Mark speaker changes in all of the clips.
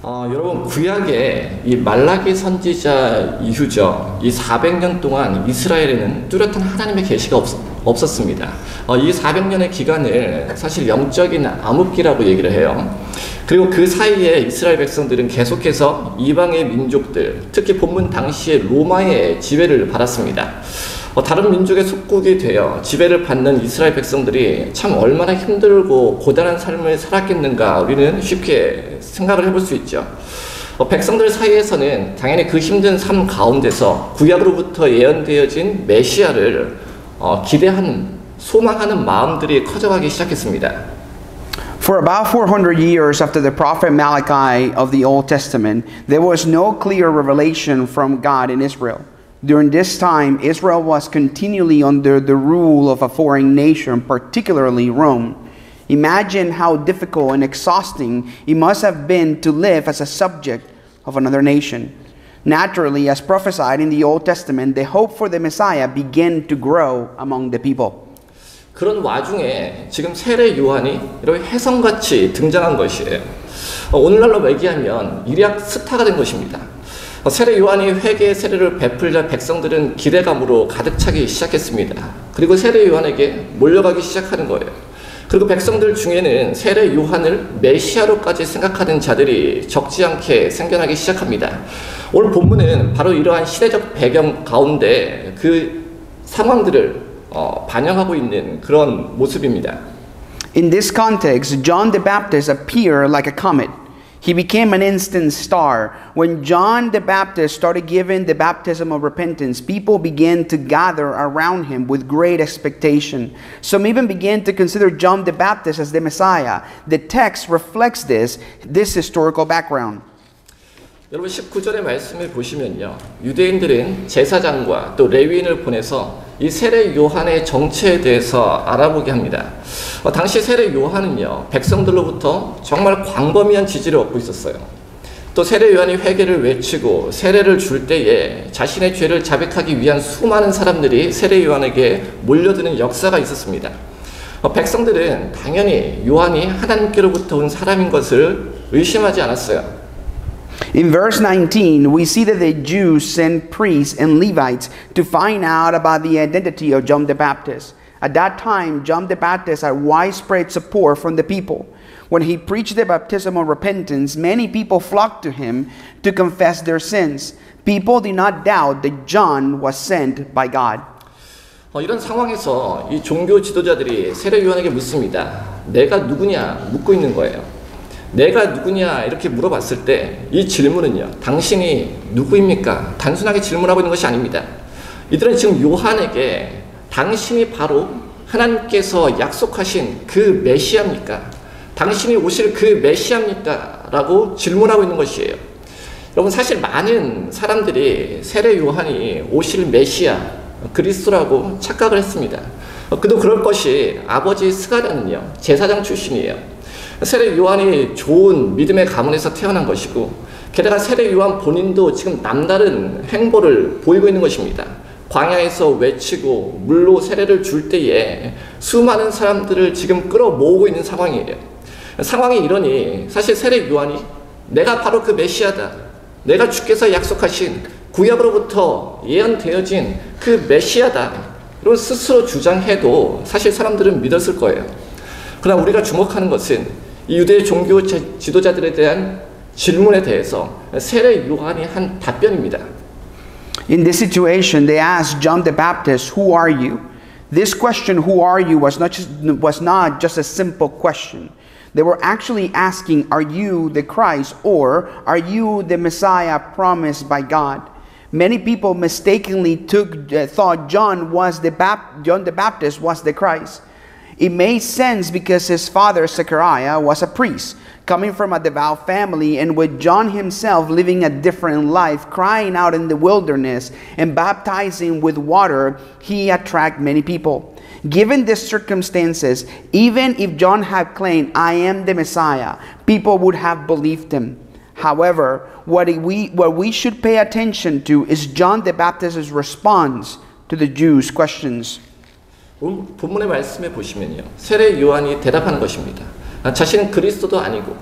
Speaker 1: 여러분 구약의 이 말라기 선지자 이후죠. 이 400년 동안 이스라엘에는 뚜렷한 하나님의 계시가 없었습니다. 이 400년의 기간을 사실 영적인 암흑기라고 얘기를 해요. 그리고 그 사이에 이스라엘 백성들은 계속해서 이방의 민족들, 특히 본문 당시에 로마의 지배를 받았습니다. 다른 민족의 속국이 되어 지배를 받는 이스라엘 백성들이 참 얼마나 힘들고 고단한 삶을 살았겠는가 우리는 쉽게 생각을 해볼 수 있죠. 백성들 사이에서는 당연히 그 힘든 삶 가운데서 구약으로부터 예언되어진 메시아를 기대하는, 소망하는 마음들이 커져가기 시작했습니다.
Speaker 2: For about 400 years after the prophet Malachi of the Old Testament, there was no clear revelation from God in Israel. During this time, Israel was continually under the rule of a foreign nation, particularly Rome. Imagine how difficult and exhausting it must have been to live as a subject of another nation. Naturally, as prophesied in the Old Testament, the hope for the Messiah began to grow among the people.
Speaker 1: 그런 와중에 지금 세례 요한이 이렇게 혜성같이 등장한 것이에요. 오늘날로 얘기하면 일약 스타가 된 것입니다. 세례 요한이 회개의 세례를 베풀자 백성들은 기대감으로 가득 차기 시작했습니다. 그리고 세례 요한에게 몰려가기 시작하는 거예요. 그리고 백성들 중에는 세례 요한을 메시아로까지 생각하는 자들이 적지 않게 생겨나기 시작합니다. 오늘 본문은 바로 이러한 시대적 배경 가운데 그 상황들을 반영하고 있는 그런 모습입니다.
Speaker 2: In this context, John the Baptist appeared like a comet. He became an instant star. When John the Baptist started giving the baptism of repentance, people began to gather around him with great expectation. Some even began to consider John the Baptist as the Messiah. The text reflects this historical background.
Speaker 1: 여러분 19절의 말씀을 보시면요. 유대인들은 제사장과 또 레위인을 보내서 이 세례 요한의 정체에 대해서 알아보게 합니다. 당시 세례 요한은요. 백성들로부터 정말 광범위한 지지를 얻고 있었어요. 또 세례 요한이 회개를 외치고 세례를 줄 때에 자신의 죄를 자백하기 위한 수많은 사람들이 세례 요한에게 몰려드는 역사가 있었습니다. 백성들은 당연히 요한이 하나님께로부터 온 사람인 것을 의심하지 않았어요.
Speaker 2: In verse 19, we see that the Jews sent priests and Levites to find out about the identity of John the Baptist. At that time, John the Baptist had widespread support from the people. When he preached the baptism of repentance, many people flocked to him to confess their sins. People did not doubt that John was sent by God.
Speaker 1: 이런 상황에서 이 종교 지도자들이 세례 요한에게 묻습니다. 내가 누구냐 묻고 있는 거예요. 내가 누구냐 이렇게 물어봤을 때 이 질문은요. 당신이 누구입니까? 단순하게 질문하고 있는 것이 아닙니다. 이들은 지금 요한에게 당신이 바로 하나님께서 약속하신 그 메시아입니까? 당신이 오실 그 메시아입니까? 라고 질문하고 있는 것이에요. 여러분 사실 많은 사람들이 세례 요한이 오실 메시아 그리스도라고 착각을 했습니다. 그도 그럴 것이 아버지 스가랴는요. 제사장 출신이에요. 세례 요한이 좋은 믿음의 가문에서 태어난 것이고 게다가 세례 요한 본인도 지금 남다른 행보를 보이고 있는 것입니다. 광야에서 외치고 물로 세례를 줄 때에 수많은 사람들을 지금 끌어모으고 있는 상황이에요. 상황이 이러니 사실 세례 요한이 내가 바로 그 메시아다. 내가 주께서 약속하신 구약으로부터 예언되어진 그 메시아다. 이런 스스로 주장해도 사실 사람들은 믿었을 거예요. 그러나 우리가 주목하는 것은 이 유대 종교 지도자들에 대한 질문에 대해서 세례 요한이 한 답변입니다.
Speaker 2: In this situation, they asked John the Baptist, "Who are you?" This question, "Who are you?" was not just a simple question. They were actually asking, "Are you the Christ?" or "Are you the Messiah promised by God?" Many people mistakenly thought John the Baptist was the Christ. It made sense because his father Zechariah was a priest, coming from a devout family, and with John himself living a different life, crying out in the wilderness and baptizing with water, he attracted many people. Given these circumstances, even if John had claimed, "I am the Messiah," people would have believed him. However, what we should pay attention to is John the Baptist's response to the Jews' questions.
Speaker 1: 본문의 말씀에 보시면요. 세례 요한이 대답하는 것입니다. 자신은 그리스도도 아니고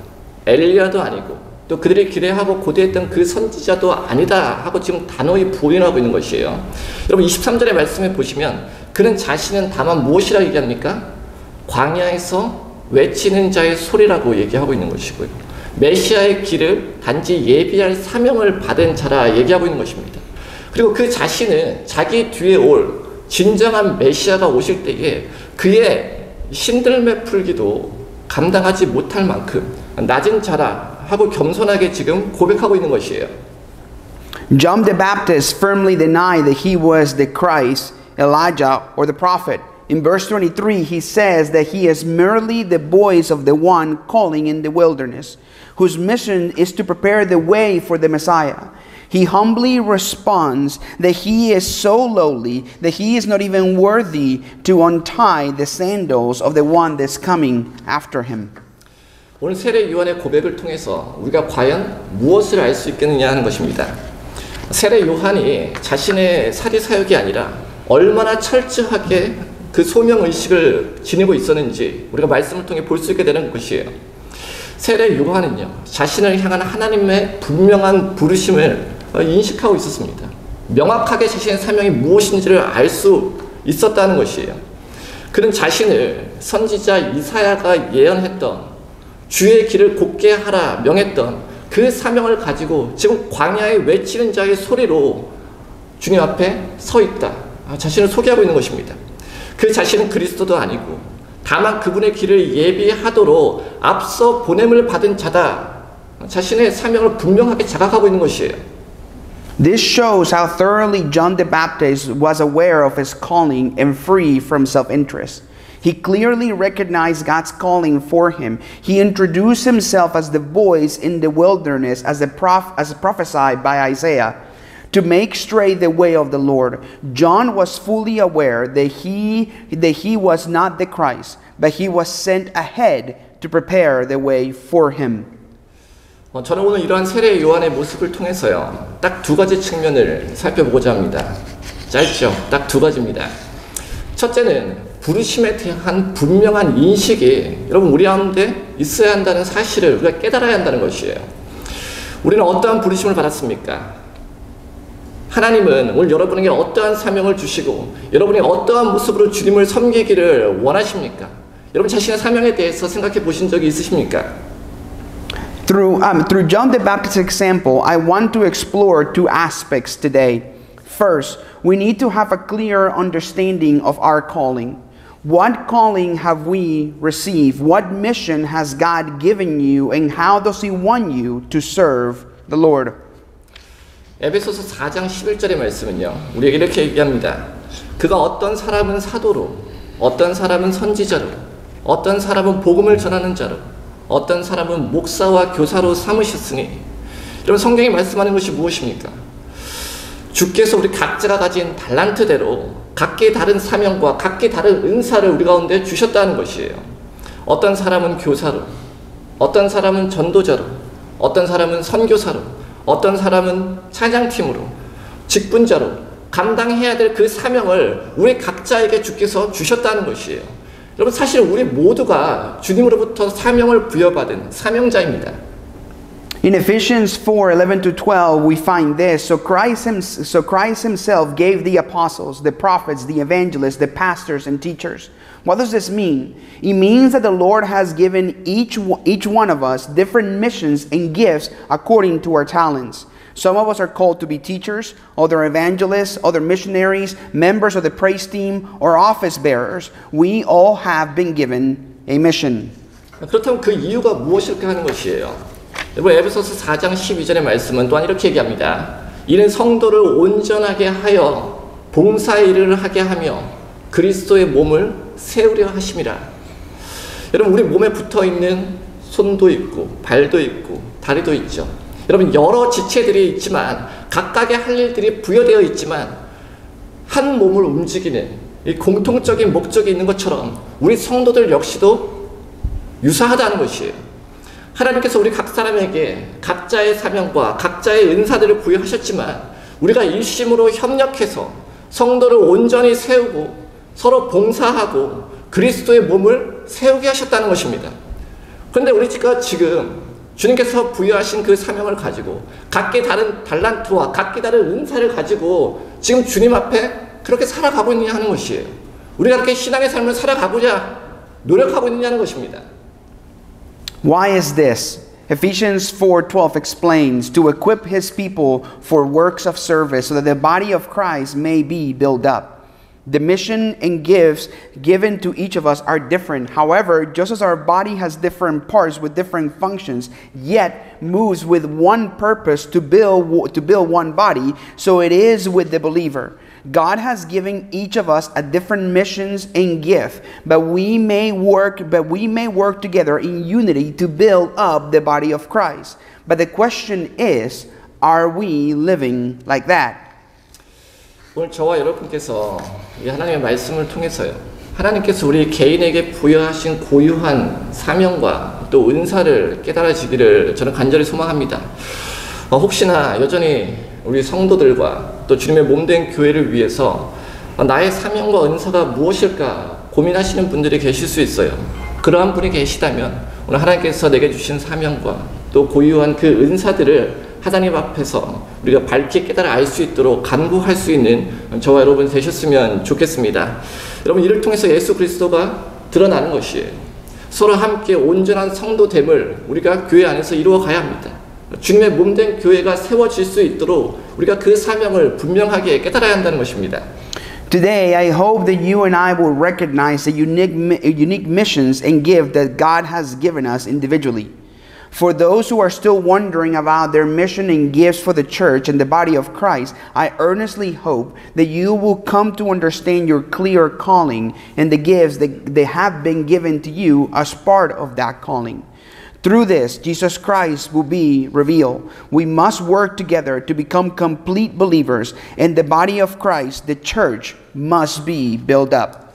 Speaker 1: 엘리야도 아니고 또 그들이 기대하고 고대했던 그 선지자도 아니다 하고 지금 단호히 부인하고 있는 것이에요. 여러분 23절의 말씀에 보시면 그는 자신은 다만 무엇이라고 얘기합니까? 광야에서 외치는 자의 소리라고 얘기하고 있는 것이고요. 메시아의 길을 단지 예비할 사명을 받은 자라 얘기하고 있는 것입니다. 그리고 그 자신은 자기 뒤에 올 진정한 메시아가 오실 때에 그의 신들매 풀기도 감당하지 못할 만큼 낮은 자라 하고 겸손하게 지금 고백하고 있는 것이에요.
Speaker 2: John the Baptist firmly denied that he was the Christ, Elijah, or the prophet. In verse 23, he says that he is merely the voice of the one calling in the wilderness, whose mission is to prepare the way for the Messiah. He humbly responds that he is so lowly that he is not even worthy to untie the sandals of the one that's coming after him.
Speaker 1: 오늘 세례 요한의 고백을 통해서 우리가 과연 무엇을 알 수 있겠느냐 하는 것입니다. 세례 요한이 자신의 사리 사역이 아니라 얼마나 철저하게 그 소명의식을 지니고 있었는지 우리가 말씀을 통해 볼 수 있게 되는 것이에요. 세례 요한은요, 자신을 향한 하나님의 분명한 부르심을 인식하고 있었습니다. 명확하게 자신의 사명이 무엇인지를 알 수 있었다는 것이에요. 그는 자신을 선지자 이사야가 예언했던 주의 길을 곧게 하라 명했던 그 사명을 가지고 지금 광야에 외치는 자의 소리로 주님 앞에 서 있다. 자신을 소개하고 있는 것입니다. 그 자신은 그리스도도 아니고 다만 그분의 길을 예비하도록 앞서 보냄을 받은 자다. 자신의 사명을 분명하게 자각하고 있는 것이에요.
Speaker 2: This shows how thoroughly John the Baptist was aware of his calling and free from self-interest. He clearly recognized God's calling for him. He introduced himself as the voice in the wilderness as prophesied by Isaiah to make straight the way of the Lord. John was fully aware that he was not the Christ, but he was sent ahead to prepare the way for him.
Speaker 1: 저는 오늘 이러한 세례 요한의 모습을 통해서요, 딱 두 가지 측면을 살펴보고자 합니다. 짧죠? 딱 두 가지입니다. 첫째는 부르심에 대한 분명한 인식이 여러분 우리 가운데 있어야 한다는 사실을 우리가 깨달아야 한다는 것이에요. 우리는 어떠한 부르심을 받았습니까? 하나님은 오늘 여러분에게 어떠한 사명을 주시고 여러분이 어떠한 모습으로 주님을 섬기기를 원하십니까? 여러분 자신의 사명에 대해서 생각해 보신 적이 있으십니까?
Speaker 2: Through John the Baptist's example, I want to explore two aspects today. First, we need to have a clear understanding of our calling. What calling have we received? What mission has God given you? And how does He want you to serve the Lord?
Speaker 1: 에베소서 4장 11절의 말씀은요, 우리에게 이렇게 얘기합니다. 그가 어떤 사람은 사도로, 어떤 사람은 선지자로, 어떤 사람은 복음을 전하는 자로, 어떤 사람은 목사와 교사로 삼으셨으니. 여러분 성경이 말씀하는 것이 무엇입니까? 주께서 우리 각자가 가진 달란트대로 각기 다른 사명과 각기 다른 은사를 우리 가운데 주셨다는 것이에요. 어떤 사람은 교사로, 어떤 사람은 전도자로, 어떤 사람은 선교사로, 어떤 사람은 찬양팀으로, 직분자로 감당해야 될 그 사명을 우리 각자에게 주께서 주셨다는 것이에요. 여러분 사실 우리 모두가 주님으로부터 사명을 부여받은 사명자입니다.
Speaker 2: In Ephesians 4:11-12, we find this. So Christ himself gave the apostles, the prophets, the evangelists, the pastors, and teachers. What does this mean? It means that the Lord has given each one of us different missions and gifts according to our talents. Some of us are called to be teachers, other evangelists, other missionaries, members of the praise team, or office bearers. We all have been given a mission.
Speaker 1: 그렇다면 그 이유가 무엇일까 하는 것이에요. 여러분 에베소서 4장 12절의 말씀은 또한 이렇게 얘기합니다. 이는 성도를 온전하게 하여 봉사의 일을 하게 하며 그리스도의 몸을 세우려 하심이라. 여러분 우리 몸에 붙어있는 손도 있고 발도 있고 다리도 있죠. 여러분 여러 지체들이 있지만 각각의 할 일들이 부여되어 있지만 한 몸을 움직이는 이 공통적인 목적이 있는 것처럼 우리 성도들 역시도 유사하다는 것이에요. 하나님께서 우리 각 사람에게 각자의 사명과 각자의 은사들을 부여하셨지만 우리가 일심으로 협력해서 성도를 온전히 세우고 서로 봉사하고 그리스도의 몸을 세우게 하셨다는 것입니다. 그런데 우리가 지금 주님께서 부여하신 그 사명을 가지고 각기 다른 달란트와 각기 다른 은사를 가지고 지금 주님 앞에 그렇게 살아가고 있느냐 하는 것이에요. 우리가 그렇게 신앙의 삶을 살아가고자 노력하고 있느냐는 것입니다.
Speaker 2: Why is this? Ephesians 4:12 explains, to equip his people for works of service so that the body of Christ may be built up. The mission and gifts given to each of us are different. However, just as our body has different parts with different functions, yet moves with one purpose to build one body, so it is with the believer. God has given each of us a different missions and gift, but we may work together in unity to build up the body of Christ. But the question is, are we living like that?
Speaker 1: 오늘 저와 여러분께서 이 하나님의 말씀을 통해서요, 하나님께서 우리 개인에게 부여하신 고유한 사명과 또 은사를 깨달아지기를 저는 간절히 소망합니다. 혹시나 여전히 우리 성도들과 또 주님의 몸된 교회를 위해서 나의 사명과 은사가 무엇일까 고민하시는 분들이 계실 수 있어요. 그러한 분이 계시다면 오늘 하나님께서 내게 주신 사명과 또 고유한 그 은사들을 하나님 앞에서 우리가 밝게 깨달아 알 수 있도록 간구할 수 있는 저와 여러분 되셨으면 좋겠습니다. 여러분, 이를 통해서 예수 그리스도가 드러나는 것이에요. 서로 함께 온전한 성도됨을 우리가 교회 안에서 이루어 가야 합니다. 주님의 몸된 교회가 세워질 수 있도록 우리가 그 사명을 분명하게 깨달아야 한다는 것입니다.
Speaker 2: Today, I hope that you and I will recognize the unique missions and gift that God has given us individually. For those who are still wondering about their mission and gifts for the church and the body of Christ, I earnestly hope that you will come to understand your clear calling and the gifts that they have been given to you as part of that calling. Through this, Jesus Christ will be revealed. We must work together to become complete believers, and the body of Christ, the church, must be built up.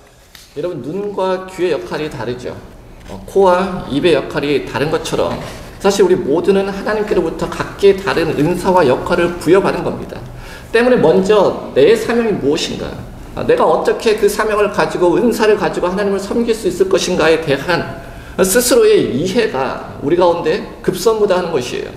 Speaker 1: 여러분, 눈과 귀의 역할이 다르죠. 코와 입의 역할이 다른 것처럼 사실 우리 모두는 하나님께로부터 각기 다른 은사와 역할을 부여받은 겁니다. 때문에 먼저 내 사명이 무엇인가, 내가 어떻게 그 사명을 가지고 은사를 가지고 하나님을 섬길 수 있을 것인가에 대한 스스로의 이해가 우리 가운데 급선무다하는 것이에요.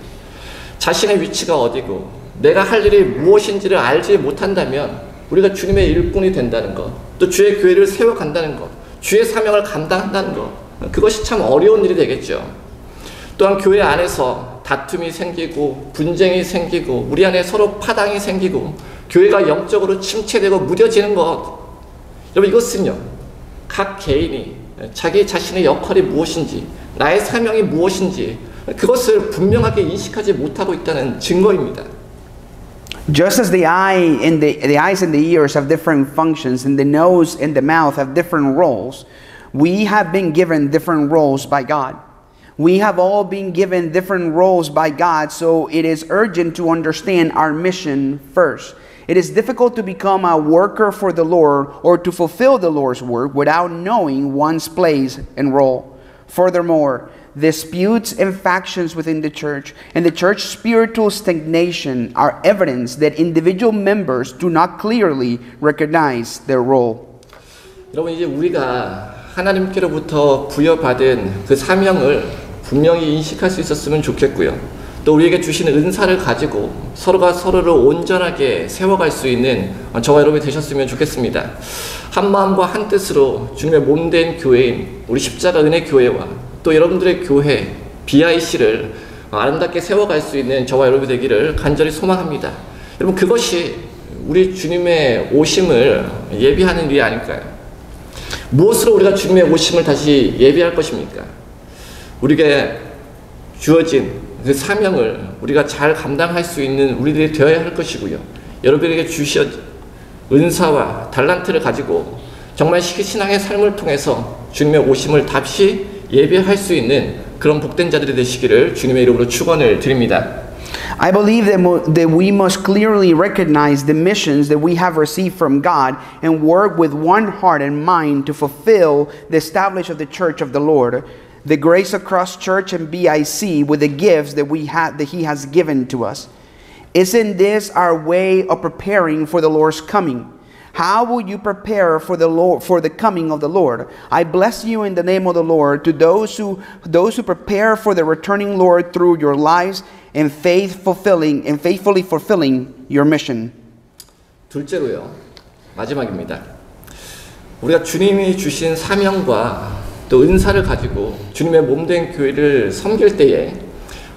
Speaker 1: 자신의 위치가 어디고 내가 할 일이 무엇인지를 알지 못한다면 우리가 주님의 일꾼이 된다는 것, 또 주의 교회를 세워간다는 것, 주의 사명을 감당한다는 것, 그것이 참 어려운 일이 되겠죠. 또한 교회 안에서 다툼이 생기고 분쟁이 생기고 우리 안에 서로 파당이 생기고 교회가 영적으로 침체되고 무뎌지는 것, 여러분, 이것은요, 각 개인이 자기 자신의 역할이 무엇인지, 나의 사명이 무엇인지 그것을 분명하게 인식하지 못하고 있다는 증거입니다.
Speaker 2: Just as the eyes and the ears have different functions, and the nose and the mouth have different roles, we have been given different roles by God. We have all been given different roles by God, so it is urgent to understand our mission first. It is difficult to become a worker for the Lord or to fulfill the Lord's work without knowing one's place and role. Furthermore, disputes and factions within the church and the church's spiritual stagnation are evidence that individual members do not clearly recognize their role.
Speaker 1: 여러분, 이제 우리가 하나님께로부터 부여받은 그 사명을 분명히 인식할 수 있었으면 좋겠고요. 또 우리에게 주신 은사를 가지고 서로가 서로를 온전하게 세워갈 수 있는 저와 여러분이 되셨으면 좋겠습니다. 한 마음과 한 뜻으로 주님의 몸된 교회인 우리 십자가 은혜 교회와 또 여러분들의 교회 BIC를 아름답게 세워갈 수 있는 저와 여러분이 되기를 간절히 소망합니다. 여러분, 그것이 우리 주님의 오심을 예비하는 일이 아닐까요? 무엇으로 우리가 주님의 오심을 다시 예비할 것입니까? 우리에게 주어진 그 사명을 우리가 잘 감당할 수 있는 우리들이 되어야 할 것이고요. 여러분에게 주신 은사와 달란트를 가지고 정말 신앙의 삶을 통해서 주님의 오심을 다시 예배할 수 있는 그런 복된 자들이 되시기를 주님의 이름으로 축원을 드립니다.
Speaker 2: I believe that we must clearly recognize the missions that we have received from God and work with one heart and mind to fulfill the establishment of the church of the Lord, the Grace Across Church and BIC, with the gifts that He has given to us. Isn't this our way of preparing for the Lord's coming? How will you prepare for the Lord, for the coming of the Lord? I bless you in the name of the Lord to those who prepare for the returning Lord through your lives and faithfully fulfilling your mission.
Speaker 1: 둘째로요, 마지막입니다. 우리가 주님이 주신 사명과 또 은사를 가지고 주님의 몸된 교회를 섬길 때에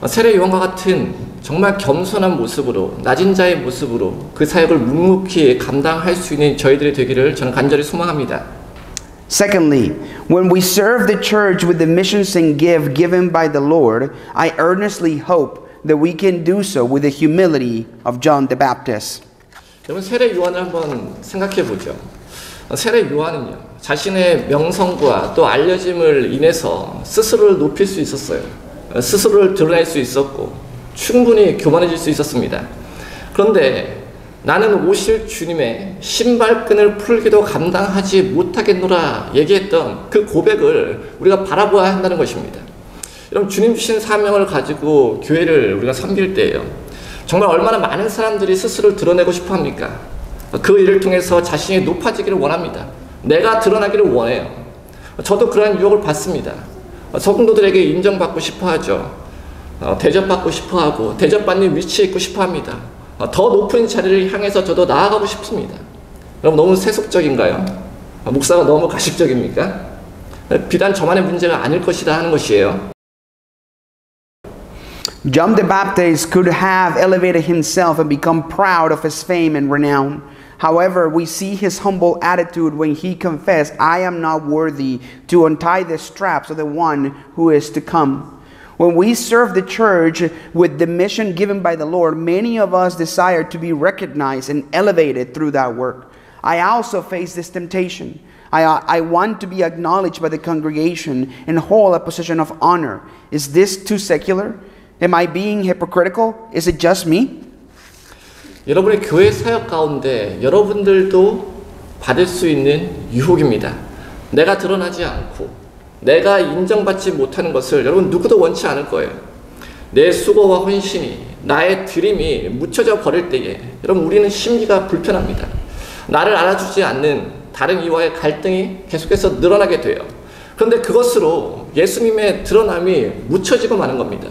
Speaker 1: 세례 요한과 같은 정말 겸손한 모습으로, 낮은 자의 모습으로 그 사역을 묵묵히 감당할 수 있는 저희들이 되기를 저는 간절히 소망합니다.
Speaker 2: Secondly, when we serve the church with the missions and given by the Lord, I earnestly hope that we can do so with the humility of John the Baptist.
Speaker 1: 여러분, 세례 요한을 한번 생각해 보죠. 세례 요한은요, 자신의 명성과 또 알려짐을 인해서 스스로를 높일 수 있었어요. 스스로를 드러낼 수 있었고 충분히 교만해질 수 있었습니다. 그런데 나는 오실 주님의 신발끈을 풀기도 감당하지 못하겠노라 얘기했던 그 고백을 우리가 바라보아야 한다는 것입니다. 여러분, 주님 주신 사명을 가지고 교회를 우리가 섬길 때예요. 정말 얼마나 많은 사람들이 스스로를 드러내고 싶어 합니까? 그 일을 통해서 자신이 높아지기를 원합니다. 내가 드러나기를 원해요. 저도 그러한 유혹을 받습니다. 성도들에게 인정받고 싶어 하죠. 대접받고 싶어 하고 대접받는 위치에 있고 싶어 합니다. 더 높은 자리를 향해서 저도 나아가고 싶습니다. 여러분, 너무 세속적인가요? 목사가 너무 가식적입니까? 비단 저만의 문제가 아닐 것이다 하는 것이에요.
Speaker 2: John the Baptist could have elevated himself and become proud of his fame and renown. However, we see his humble attitude when he confessed, I am not worthy to untie the straps of the one who is to come. When we serve the church with the mission given by the Lord, many of us desire to be recognized and elevated through that work. I also face this temptation. I want to be acknowledged by the congregation and hold a position of honor. Is this too secular? Am I being hypocritical? Is it just me?
Speaker 1: 여러분의 교회 사역 가운데 여러분들도 받을 수 있는 유혹입니다. 내가 드러나지 않고 내가 인정받지 못하는 것을 여러분 누구도 원치 않을 거예요. 내 수고와 헌신이, 나의 드림이 묻혀져 버릴 때에 여러분 우리는 심기가 불편합니다. 나를 알아주지 않는 다른 이와의 갈등이 계속해서 늘어나게 돼요. 그런데 그것으로 예수님의 드러남이 묻혀지고 마는 겁니다.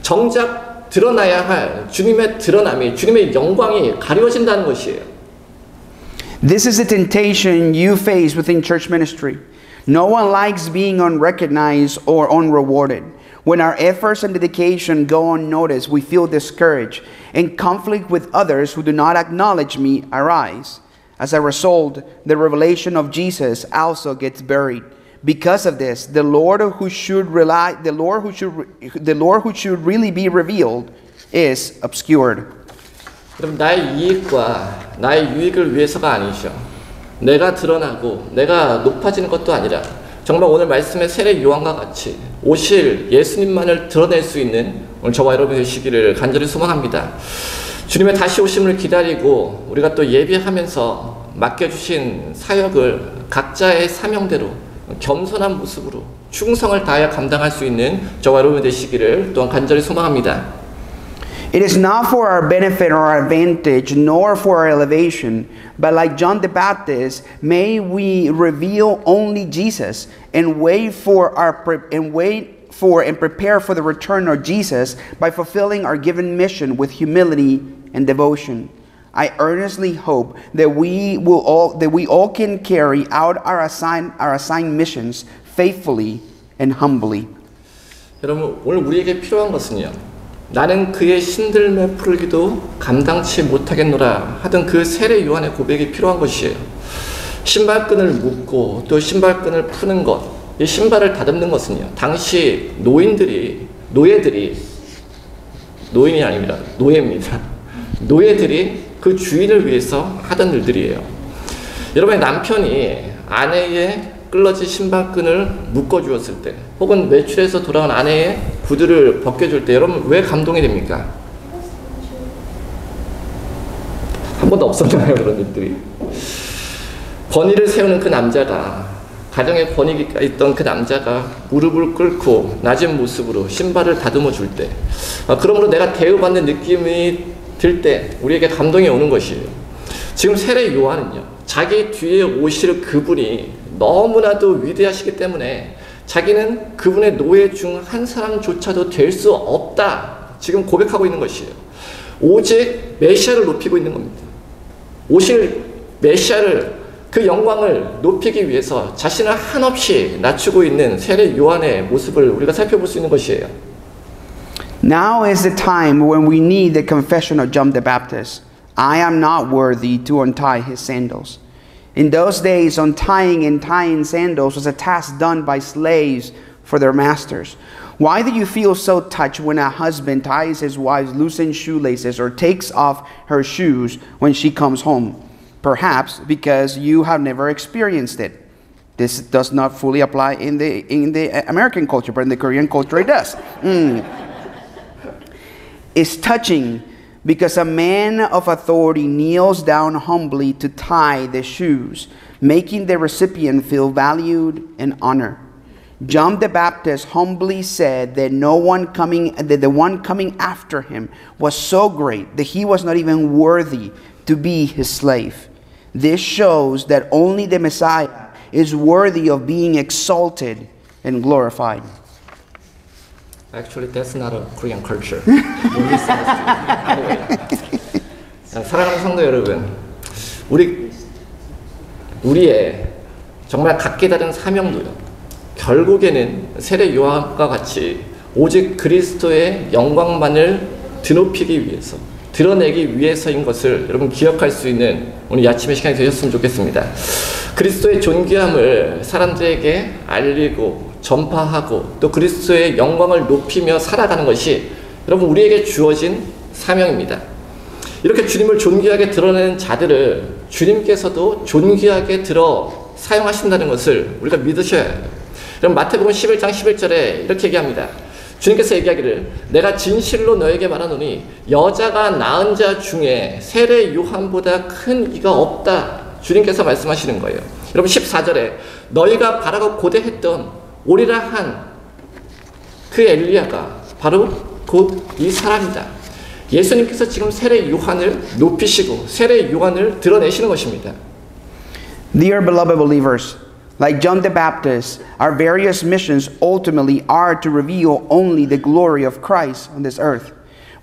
Speaker 1: 정작 드러나야 할 주님의 드러남이, 주님의 영광이 가려진다는 것이에요.
Speaker 2: This is a temptation you face within church ministry. No one likes being unrecognized or unrewarded. When our efforts and dedication go unnoticed, we feel discouraged, and conflict with others who do not acknowledge me arise. As a result, the revelation of Jesus also gets buried. Because of this, the Lord who should really be revealed is obscured.
Speaker 1: 여러분, 나의 이익과 나의 유익을 위해서가 아니죠. 내가 드러나고 내가 높아지는 것도 아니라 정말 오늘 말씀의 세례 요한과 같이 오실 예수님만을 드러낼 수 있는 오늘 저와 여러분이 되시기를 간절히 소망합니다. 주님의 다시 오심을 기다리고 우리가 또 예비하면서 맡겨주신 사역을 각자의 사명대로 겸손한 모습으로 충성을 다하여 감당할 수 있는 저와 여러분이 되시기를 또한 간절히 소망합니다.
Speaker 2: It is not for our benefit or our advantage, nor for our elevation, but like John the Baptist, may we reveal only Jesus and wait for and prepare for the return of Jesus by fulfilling our given mission with humility and devotion. I earnestly hope that we all can carry out our assigned missions faithfully and humbly.
Speaker 1: 여러분, 오늘 우리에게 필요한 것은요, 나는 그의 신들매 풀기도 감당치 못하겠노라 하던 그 세례 요한의 고백이 필요한 것이에요. 신발끈을 묶고 또 신발끈을 푸는 것, 이 신발을 다듬는 것은요, 당시 노예들이 그 주인을 위해서 하던 일들이에요. 여러분의 남편이 아내의 끌러진 신발끈을 묶어주었을 때, 혹은 외출해서 돌아온 아내의 구두를 벗겨줄 때 여러분 왜 감동이 됩니까? 한 번도 없었나요, 그런 일들이? 권위를 세우는 그 남자가, 가정의 권위가 있던 그 남자가 무릎을 꿇고 낮은 모습으로 신발을 다듬어 줄 때, 그러므로 내가 대우받는 느낌이 들 때 우리에게 감동이 오는 것이에요. 지금 세례 요한은요, 자기 뒤에 오실 그분이 너무나도 위대하시기 때문에 자기는 그분의 노예 중 한 사람조차도 될 수 없다. 지금 고백하고 있는 것이에요. 오직 메시아를 높이고 있는 겁니다. 오실 메시아를, 그 영광을 높이기 위해서 자신을 한없이 낮추고 있는 세례 요한의 모습을 우리가 살펴볼 수 있는 것이에요.
Speaker 2: Now is the time when we need the confession of John the Baptist. I am not worthy to untie his sandals. In those days, untying and tying sandals was a task done by slaves for their masters. Why do you feel so touched when a husband ties his wife's loosened shoelaces or takes off her shoes when she comes home? Perhaps because you have never experienced it. This does not fully apply in the American culture, but in the Korean culture it does. It's touching because a man of authority kneels down humbly to tie the shoes, making the recipient feel valued and honored. John the Baptist humbly said that the one coming after him was so great that he was not even worthy to be his slave. This shows that only the Messiah is worthy of being exalted and glorified.
Speaker 1: Actually, that's not a Korean culture. 사랑하는 성도 여러분, 우리의 정말 각기 다른 사명도요. 결국에는 세례 요한과 같이 오직 그리스도의 영광만을 드높이기 위해서, 드러내기 위해서인 것을 여러분 기억할 수 있는 오늘 아침의 시간이 되셨으면 좋겠습니다. 그리스도의 존귀함을 사람들에게 알리고 전파하고 또 그리스도의 영광을 높이며 살아가는 것이 여러분 우리에게 주어진 사명입니다. 이렇게 주님을 존귀하게 드러내는 자들을 주님께서도 존귀하게 들어 사용하신다는 것을 우리가 믿으셔야 해요. 여러분 마태복음 11장 11절에 이렇게 얘기합니다. 주님께서 얘기하기를 내가 진실로 너에게 말하노니 여자가 낳은 자 중에 세례 요한보다 큰 이가 없다. 주님께서 말씀하시는 거예요. 여러분 14절에 너희가 바라고 고대했던 오리라 한 그 엘리야가 바로 곧 이 사람이다. 예수님께서 지금 세례 요한을 높이시고 세례 요한을 드러내시는 것입니다.
Speaker 2: Dear beloved believers, like John the Baptist, our various missions ultimately are to reveal only the glory of Christ on this earth.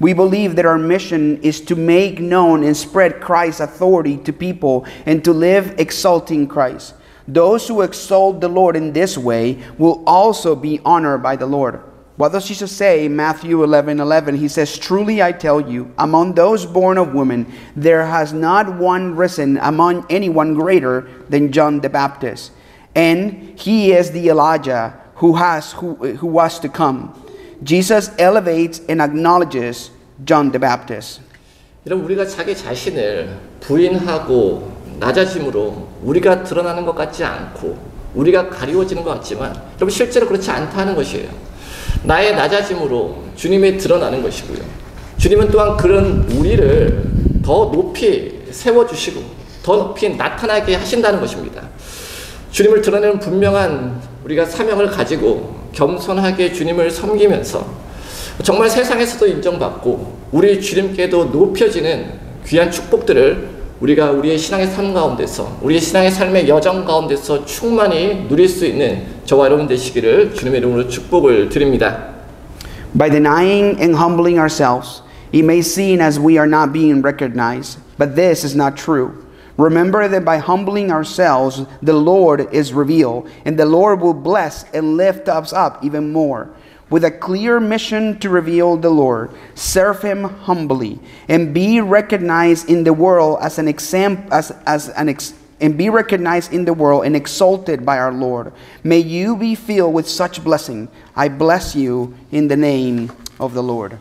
Speaker 2: We believe that our mission is to make known and spread Christ's authority to people and to live exalting Christ. Those who exalt the Lord in this way will also be honored by the Lord. What does Jesus say in Matthew 11:11? He says, truly I tell you, among those born of women, there has not one risen among anyone greater than John the Baptist. And he is the Elijah who was to come. Jesus elevates and acknowledges John the Baptist.
Speaker 1: 여러분 우리가 자기 자신을 부인하고 낮아짐으로 우리가 드러나는 것 같지 않고 우리가 가리워지는 것 같지만 여러분 실제로 그렇지 않다는 것이에요. 나의 낮아짐으로 주님이 드러나는 것이고요. 주님은 또한 그런 우리를 더 높이 세워주시고 더 높이 나타나게 하신다는 것입니다. 주님을 드러내는 분명한 우리가 사명을 가지고 겸손하게 주님을 섬기면서 정말 세상에서도 인정받고 우리 주님께도 높여지는 귀한 축복들을 우리가 우리의 신앙의 삶 가운데서 우리의 신앙의 삶의 여정 가운데서 충만히 누릴 수 있는 저와 여러분 되시기를 주님의 이름으로 축복을 드립니다.
Speaker 2: By denying and humbling ourselves, it may seem as we are not being recognized, but this is not true. Remember that by humbling ourselves, the Lord is revealed, and the Lord will bless and lift us up even more. With a clear mission to reveal the Lord, serve Him humbly, and be recognized in the world as an example, and be recognized in the world and exalted by our Lord. May you be filled with such blessing. I bless you in the name of the Lord.